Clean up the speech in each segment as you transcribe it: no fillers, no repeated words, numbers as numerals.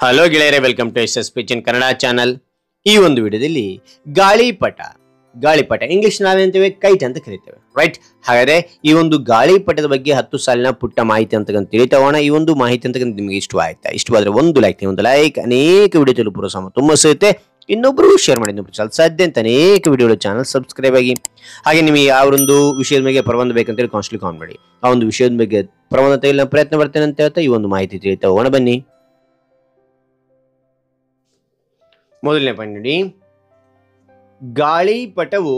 Hello ಗೆಳೆಯರೆ, welcome to SSP in Kannada channel. ಈ ಒಂದು ವಿಡಿಯೋದಲ್ಲಿ ಗಾಳಿಪಟ ಇಂಗ್ಲಿಷ್ ನಾವೇಂತೇವೆ ಕೈಟ್ ಅಂತ ಕರೀತೇವೆ, ರೈಟ್? ಹಾಗಾದ್ರೆ ಈ ಒಂದು ಗಾಳಿಪಟದ ಬಗ್ಗೆ 10 ಸಾಲಿನ ಪುಟ್ಟ ಮಾಹಿತಿ ಅಂತ ತಿಳಿತೋಣ. ಈ ಒಂದು ಮಾಹಿತಿ ಅಂತ ನಿಮಗೆ ಇಷ್ಟವಾದ್ರೆ ಒಂದು ಲೈಕ್ ಅನೇಕ ವಿಡಿಯೋ ತಲುಪುವ ಸಮಯ ತುಂಬ ಸಿಗುತ್ತೆ. ಇನ್ನೊಬ್ರು ಶೇರ್ ಮಾಡಿ, ಇನ್ನೊಬ್ರು ಸಾಧ್ಯ ಅಂತ ಅನೇಕ ವಿಡಿಯೋ ಚಾನಲ್ ಸಬ್ಸ್ಕ್ರೈಬ್ ಆಗಿ. ಹಾಗೆ ನಿಮಗೆ ಯಾವ ಒಂದು ವಿಷಯದ ಬಗ್ಗೆ ಪ್ರಬಂಧ ಬೇಕಂತೇಳಿ ಕಾನ್ಸ್ಟ್ಲಿ ಕಾಮೆಂಟ್ ಮಾಡಿ. ಆ ಒಂದು ವಿಷಯದ ಬಗ್ಗೆ ಪ್ರಬಂಧ ತೆಗೆಯಲು ಪ್ರಯತ್ನ ಬರ್ತೇನೆ ಅಂತ ಹೇಳ್ತಾ ಈ ಒಂದು ಮಾಹಿತಿ ತಿಳಿತಾ ಹೋಗೋಣ ಬನ್ನಿ. ಮೊದಲನೇ ಪಾಯಿಂಟ್ ನೋಡಿ, ಗಾಳಿಪಟವು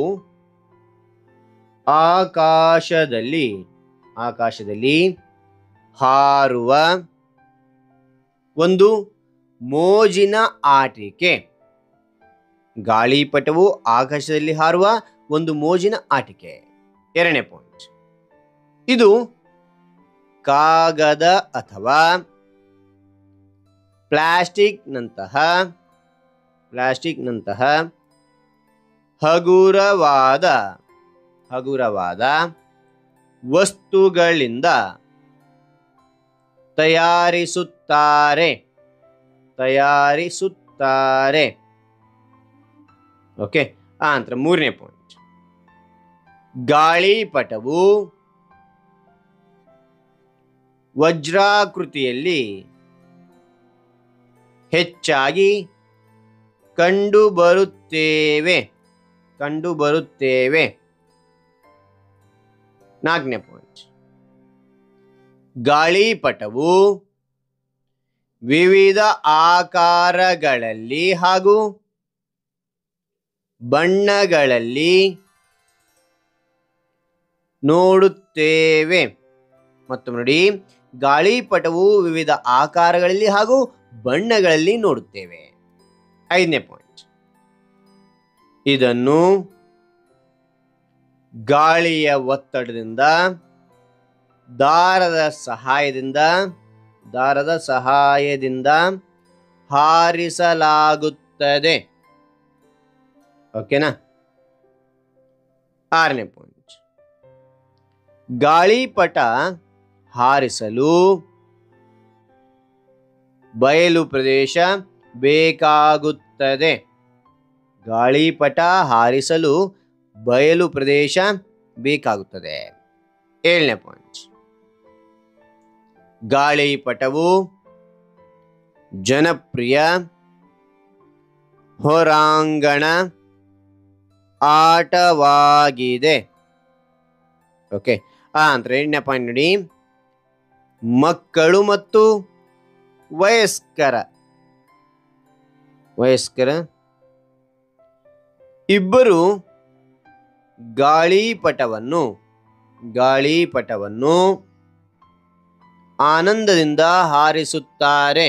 ಆಕಾಶದಲ್ಲಿ ಹಾರುವ ಒಂದು ಮೋಜಿನ ಆಟಿಕೆ. ಗಾಳಿಪಟವು ಆಕಾಶದಲ್ಲಿ ಹಾರುವ ಒಂದು ಮೋಜಿನ ಆಟಿಕೆ. ಎರಡನೇ ಪಾಯಿಂಟ್, ಇದು ಕಾಗದ ಅಥವಾ ಪ್ಲಾಸ್ಟಿಕ್ನಂತಹ ಹಗುರವಾದ ವಸ್ತುಗಳಿಂದ ತಯಾರಿಸುತ್ತಾರೆ. ಓಕೆ. ನಂತರ ಮೂರನೇ ಪಾಯಿಂಟ್, ಗಾಳಿಪಟವು ವಜ್ರಾಕೃತಿಯಲ್ಲಿ ಹೆಚ್ಚಾಗಿ ಕಂಡುಬರುತ್ತೇವೆ. ನಾಲ್ಕನೇ ಪಾಯಿಂಟ್, ಗಾಳಿಪಟವು ವಿವಿಧ ಆಕಾರಗಳಲ್ಲಿ ಹಾಗೂ ಬಣ್ಣಗಳಲ್ಲಿ ನೋಡುತ್ತೇವೆ. ಮತ್ತೊಮ್ಮೆ ನೋಡಿ, ಗಾಳಿಪಟವು ವಿವಿಧ ಆಕಾರಗಳಲ್ಲಿ ಹಾಗೂ ಬಣ್ಣಗಳಲ್ಲಿ ನೋಡುತ್ತೇವೆ. ಐದನೇ ಪಾಯಿಂಟ್, ಇದನ್ನು ಗಾಳಿಯ ಒತ್ತಡದಿಂದ ದಾರದ ಸಹಾಯದಿಂದ ಹಾರಿಸಲಾಗುತ್ತದೆ. ಓಕೆನಾ? ಆರನೇ ಪಾಯಿಂಟ್, ಗಾಳಿಪಟ ಹಾರಿಸಲು ಬಯಲು ಪ್ರದೇಶ ಬೇಕಾಗುತ್ತದೆ. ಏಳನೇ ಪಾಯಿಂಟ್, ಗಾಳಿಪಟವು ಜನಪ್ರಿಯ ಹೊರಾಂಗಣ ಆಟವಾಗಿದೆ. ಓಕೆ. ನಂತರ 8ನೇ ಪಾಯಿಂಟ್ ನೋಡಿ, ಮಕ್ಕಳು ಮತ್ತು ವಯಸ್ಕರ ಇಬ್ಬರು ಗಾಳಿಪಟವನ್ನು ಆನಂದದಿಂದ ಹಾರಿಸುತ್ತಾರೆ.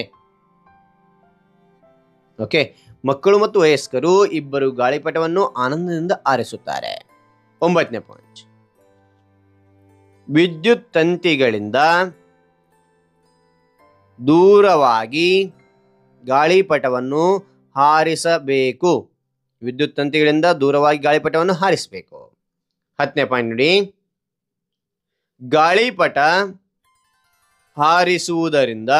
ಓಕೆ. ಮಕ್ಕಳು ಮತ್ತು ವಯಸ್ಕರು ಇಬ್ಬರು ಗಾಳಿಪಟವನ್ನು ಆನಂದದಿಂದ ಹಾರಿಸುತ್ತಾರೆ. 9ನೇ ಪಾಯಿಂಟ್, ವಿದ್ಯುತ್ ತಂತಿಗಳಿಂದ ದೂರವಾಗಿ ಗಾಳಿಪಟವನ್ನು ಹಾರಿಸಬೇಕು. ಹಾರಿಸಬೇಕು. 10ನೇ ಪಾಯಿಂಟ್ ನೋಡಿ, ಗಾಳಿಪಟ ಹಾರಿಸುವುದರಿಂದ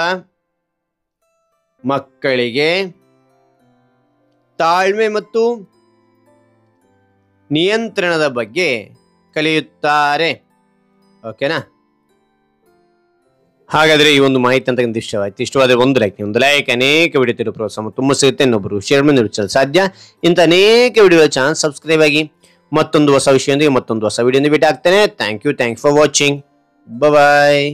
ಮಕ್ಕಳಿಗೆ ತಾಳ್ಮೆ ಮತ್ತು ನಿಯಂತ್ರಣದ ಬಗ್ಗೆ ಕಲಿಯುತ್ತಾರೆ. ಓಕೆನಾ? ಹಾಗಾದ್ರೆ ಈ ಒಂದು ಮಾಹಿತಿ ಅಂತ ಇಷ್ಟವಾದ್ರೆ ಒಂದು ಲೈಕ್ ಅನೇಕ ವಿಡಿಯೋ ತಿರುಗಿ ಪ್ರೋತ್ಸಾಹ ತುಂಬ ಸಿಗುತ್ತೆ. ಇನ್ನೊಬ್ಬರು ಶೇರ್ ಮಾಡಿ ಸಾಧ್ಯ ಇಂಥ ಅನೇಕ ವಿಡಿಯೋ ಚಾನಲ್ ಸಬ್ಸ್ಕ್ರೈಬ್ ಆಗಿ. ಮತ್ತೊಂದು ಹೊಸ ವಿಷಯದೊಂದಿಗೆ ಮತ್ತೊಂದು ಹೊಸ ವಿಡಿಯೋ ಭೇಟಿ ಆಗ್ತೇನೆ. Thank you for watching. Bye.